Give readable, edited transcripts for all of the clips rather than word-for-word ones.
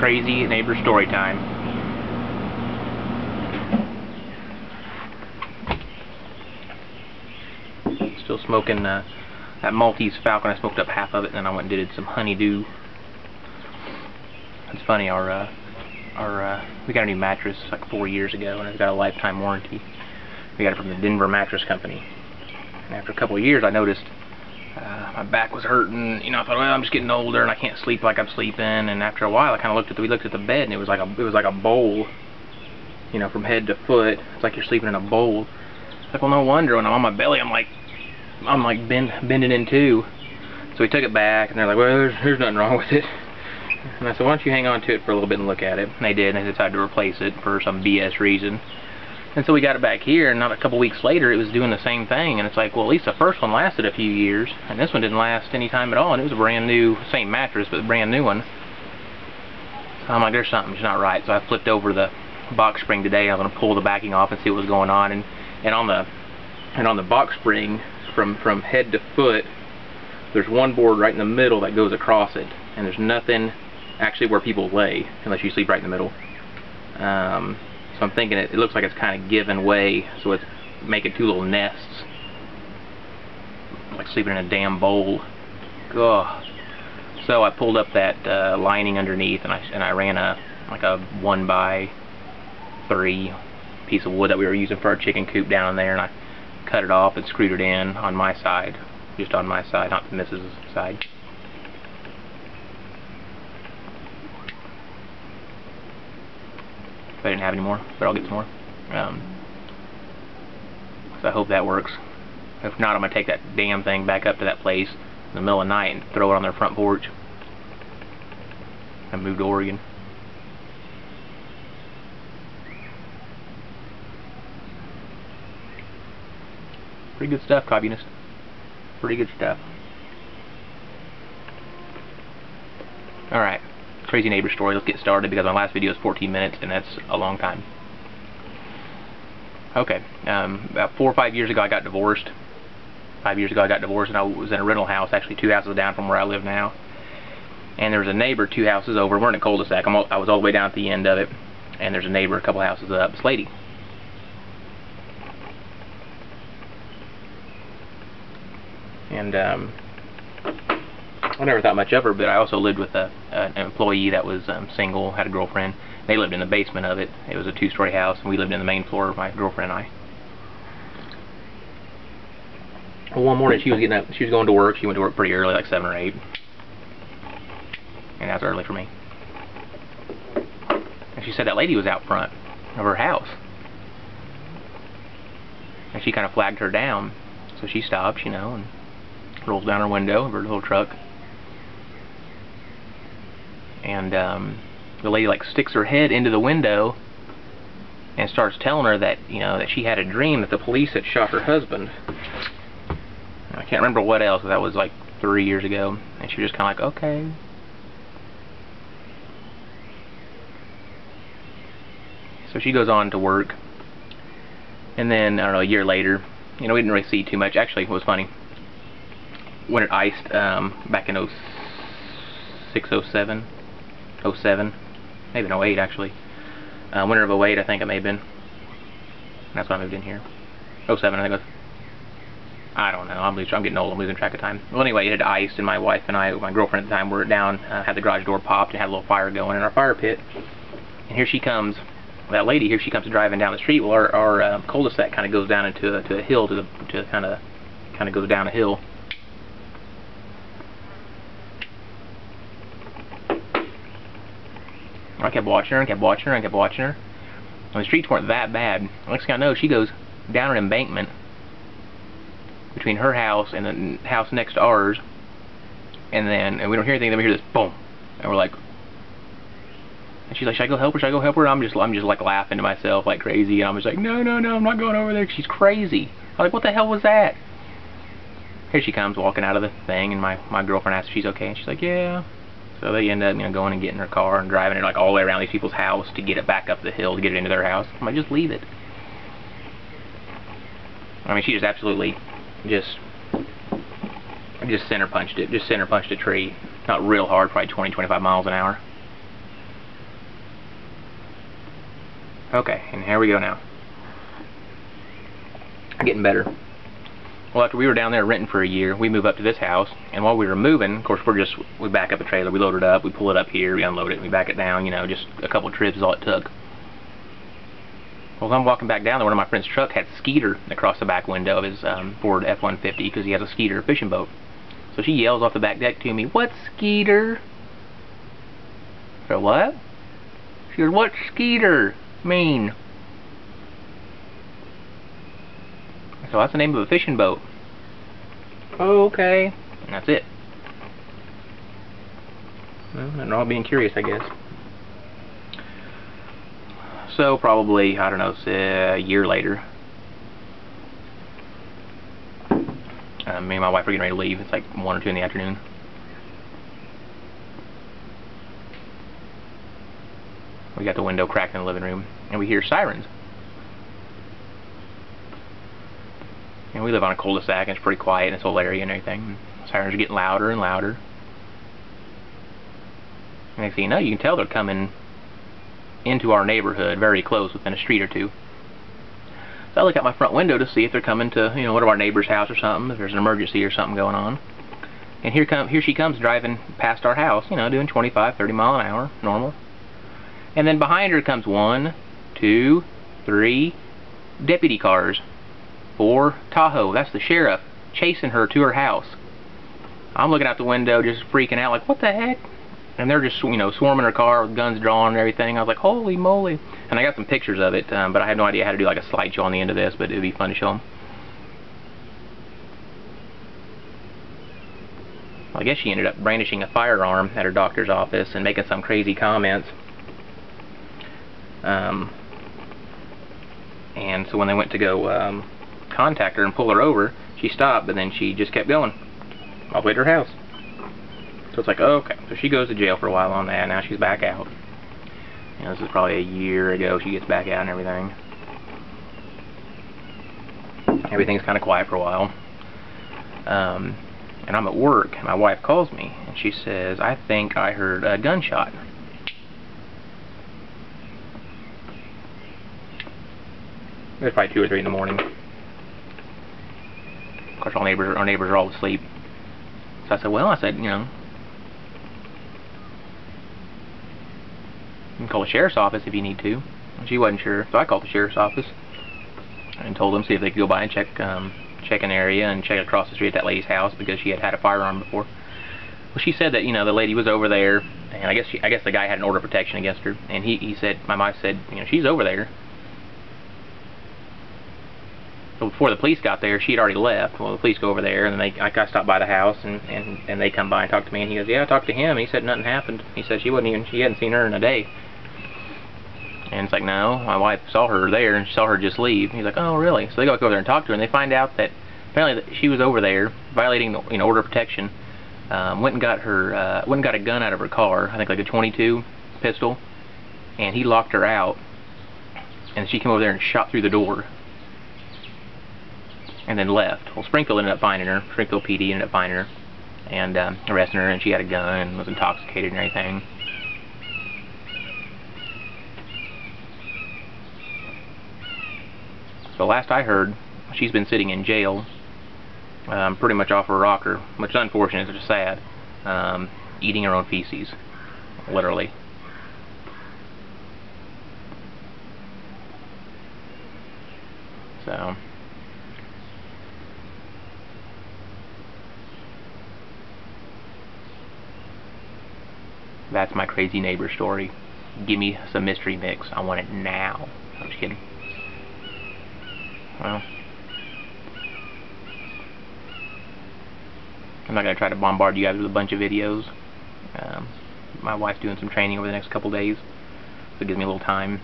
Crazy neighbor story time. Still smoking that Maltese Falcon. I smoked up half of it, and then I went and did some honeydew. It's funny, we got a new mattress like 4 years ago, and it's got a lifetime warranty. We got it from the Denver mattress company. And after a couple of years, I noticed my back was hurting. You know, I thought, well, I'm just getting older, and I can't sleep like I'm sleeping. And after a while, I kind of we looked at the bed, and it was like a bowl. You know, from head to foot. It's like you're sleeping in a bowl. It's like, well, no wonder when I'm on my belly, I'm like bending in two. So we took it back, and they're like, well, there's nothing wrong with it. And I said, why don't you hang on to it for a little bit and look at it? And they did, and they decided to replace it for some BS reason. And so we got it back here, and not a couple weeks later, it was doing the same thing. And it's like, well, at least the first one lasted a few years, and this one didn't last any time at all. And it was a brand new, same mattress, but a brand new one. So I'm like, there's something's not right. So I flipped over the box spring today. I was going to pull the backing off and see what was going on. And on the box spring, from head to foot, there's one board right in the middle that goes across it, and there's nothing actually where people lay unless you sleep right in the middle. So I'm thinking it looks like it's kind of giving way, so it's making two little nests, like sleeping in a damn bowl. Ugh. So I pulled up that lining underneath, and I ran like a 1x3 piece of wood that we were using for our chicken coop down in there, and I cut it off and screwed it in on my side, just on my side, not the missus' side. I didn't have any more, but I'll get some more. So I hope that works. If not, I'm going to take that damn thing back up to that place in the middle of the night and throw it on their front porch and move to Oregon. Pretty good stuff, communist. Pretty good stuff. Alright. Crazy neighbor story. Let's get started, because my last video is 14 minutes, and that's a long time. Okay, about 4 or 5 years ago I got divorced. 5 years ago I got divorced, and I was in a rental house, actually 2 houses down from where I live now. And there was a neighbor 2 houses over. We're in a cul-de-sac. I was all the way down at the end of it, and there's a neighbor a couple houses up. This lady. And I never thought much of her, but I also lived with an employee that was single, had a girlfriend. They lived in the basement of it. It was a 2-story house, and we lived in the main floor, my girlfriend and I. Well, one morning she was getting up, she was going to work. She went to work pretty early, like 7 or 8. And that's early for me. And she said that lady was out front of her house. And she kind of flagged her down. So she stops, you know, and rolls down her window of her little truck. And the lady like sticks her head into the window and starts telling her that, you know, that she had a dream that the police had shot her husband. I can't remember what else, but that was like 3 years ago. And she was just kind of like, okay. So she goes on to work. And then, I don't know, a year later, you know, we didn't really see too much. Actually, it was funny. When it iced back in 06, 07, 07, maybe in 08 actually. Winter of 08, I think it may have been. That's when I moved in here. 07, I think it was. I don't know. I'm getting old. I'm losing track of time. Well, anyway, it had iced, and my wife and I, my girlfriend at the time, were down, had the garage door popped, and had a little fire going in our fire pit. And here she comes. That lady here, she comes driving down the street. Well, our cul-de-sac kind of goes down into a hill, to kind of goes down a hill. I kept watching her and kept watching her and kept watching her. And the streets weren't that bad. Next thing I know, she goes down an embankment between her house and the house next to ours. And we don't hear anything. Then we hear this boom, and we're like. And she's like, should I go help her? Should I go help her? I'm just like laughing to myself like crazy, and I'm just like, no, I'm not going over there. She's crazy. I'm like, what the hell was that? Here she comes walking out of the thing, and my girlfriend asks if she's okay, and she's like, yeah. So they end up, you know, going and getting her car and driving it like all the way around these people's house to get it back up the hill to get it into their house. I'm like, just leave it. I mean, she just absolutely just center punched it. Just center punched a tree. Not real hard, probably 20, 25 miles an hour. Okay, and here we go now. Getting better. Well, after we were down there renting for a year, we moved up to this house, and while we were moving, of course, we back up a trailer, we load it up, we pull it up here, we unload it, and we back it down, you know, just a couple trips is all it took. Well, as I'm walking back down there, one of my friend's truck had Skeeter across the back window of his Ford F-150, because he has a Skeeter fishing boat. So she yells off the back deck to me, "What's Skeeter?" I said, "What?" She goes, "What's Skeeter mean?" So that's the name of a fishing boat. Oh, okay. And that's it. Well, they're all being curious, I guess. So probably, I don't know, say a year later, me and my wife are getting ready to leave. It's like 1 or 2 in the afternoon. We got the window cracked in the living room, and we hear sirens. And we live on a cul-de-sac, and it's pretty quiet in this whole area and everything. Sirens are getting louder and louder. And next thing you know, you can tell they're coming into our neighborhood, very close, within a street or two. So I look out my front window to see if they're coming to, you know, one of our neighbor's house or something, if there's an emergency or something going on. And here she comes driving past our house, you know, doing 25, 30 mile an hour, normal. And then behind her comes 1, 2, 3 deputy cars. 4 Tahoe, that's the sheriff, chasing her to her house. I'm looking out the window just freaking out like, what the heck? And they're just, you know, swarming her car with guns drawn and everything. I was like, holy moly. And I got some pictures of it, but I have no idea how to do like a slideshow on the end of this, but it would be fun to show them. Well, I guess she ended up brandishing a firearm at her doctor's office and making some crazy comments. And so when they went to go contact her and pull her over, she stopped, but then she just kept going all the way to her house. So it's like, oh, okay, so she goes to jail for a while on that. Now she's back out. You know, this is probably a year ago she gets back out and everything. Everything's kind of quiet for a while. And I'm at work, and my wife calls me, and she says, "I think I heard a gunshot." It was probably 2 or 3 in the morning. Of course, our neighbors are all asleep. So I said, well, you know, you can call the sheriff's office if you need to. And she wasn't sure, so I called the sheriff's office and told them see if they could go by and check an area and check across the street at that lady's house because she had had a firearm before. Well, she said that, you know, the lady was over there, and I guess the guy had an order of protection against her, and he said, my wife said, you know, she's over there. So before the police got there, she had already left. Well, the police go over there, and then I stopped by the house, and they come by and talk to me, and he goes, yeah, I talked to him, and he said nothing happened. He said she hadn't seen her in a day. And it's like, no, my wife saw her there, and saw her just leave. He's like, oh, really? So they go over there and talk to her, and they find out that apparently that she was over there violating the, you know, order of protection. Went and got a gun out of her car, I think like a .22 pistol, and he locked her out, and she came over there and shot through the door. And then left. Well, Springfield ended up finding her. Springfield PD ended up finding her and arresting her, and she had a gun and was intoxicated and everything. So last I heard, she's been sitting in jail, pretty much off her rocker, which is unfortunate, it's just sad, eating her own feces, literally. So that's my crazy neighbor story. Give me some mystery mix. I want it now. I'm just kidding. Well, I'm not going to try to bombard you guys with a bunch of videos. My wife's doing some training over the next couple days, so it gives me a little time.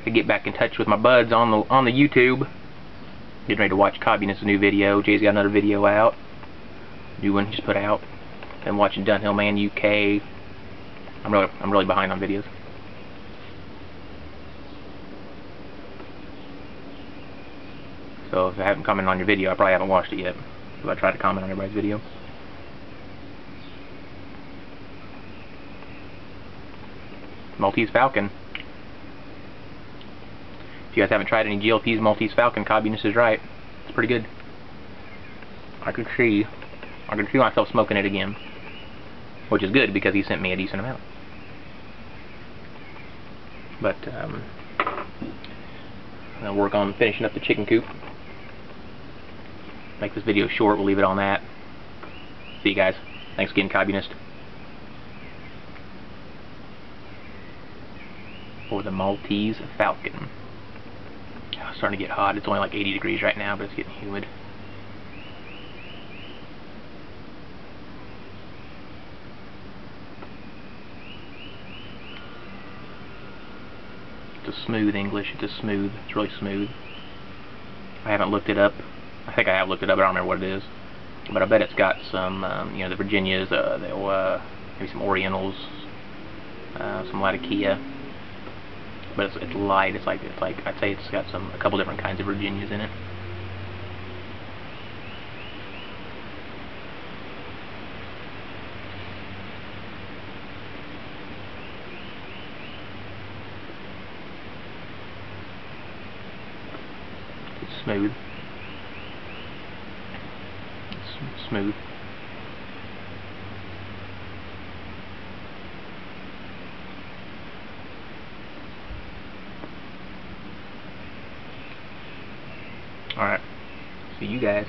To get back in touch with my buds on the YouTube. Getting ready to watch Communist's new video. Jay's got another video out. New one he just put out. Been watching Dunhill Man UK. I'm really behind on videos. So if I haven't commented on your video, I probably haven't watched it yet. So I try to comment on everybody's video. Maltese Falcon. If you guys haven't tried any GLP's Maltese Falcon, Communist is right. It's pretty good. I could see myself smoking it again, which is good because he sent me a decent amount. But I'm gonna work on finishing up the chicken coop. Make this video short. We'll leave it on that. See you guys. Thanks again, Communist. For the Maltese Falcon. Oh, it's starting to get hot. It's only like 80 degrees right now, but it's getting humid. It's a smooth English. It's really smooth. I haven't looked it up. I think I have looked it up, but I don't remember what it is. But I bet it's got some, you know, the Virginias, maybe some Orientals, some Latakia. But it's light. It's like I'd say it's got a couple different kinds of Virginias in it. It's smooth. It's smooth. Alright, see you guys.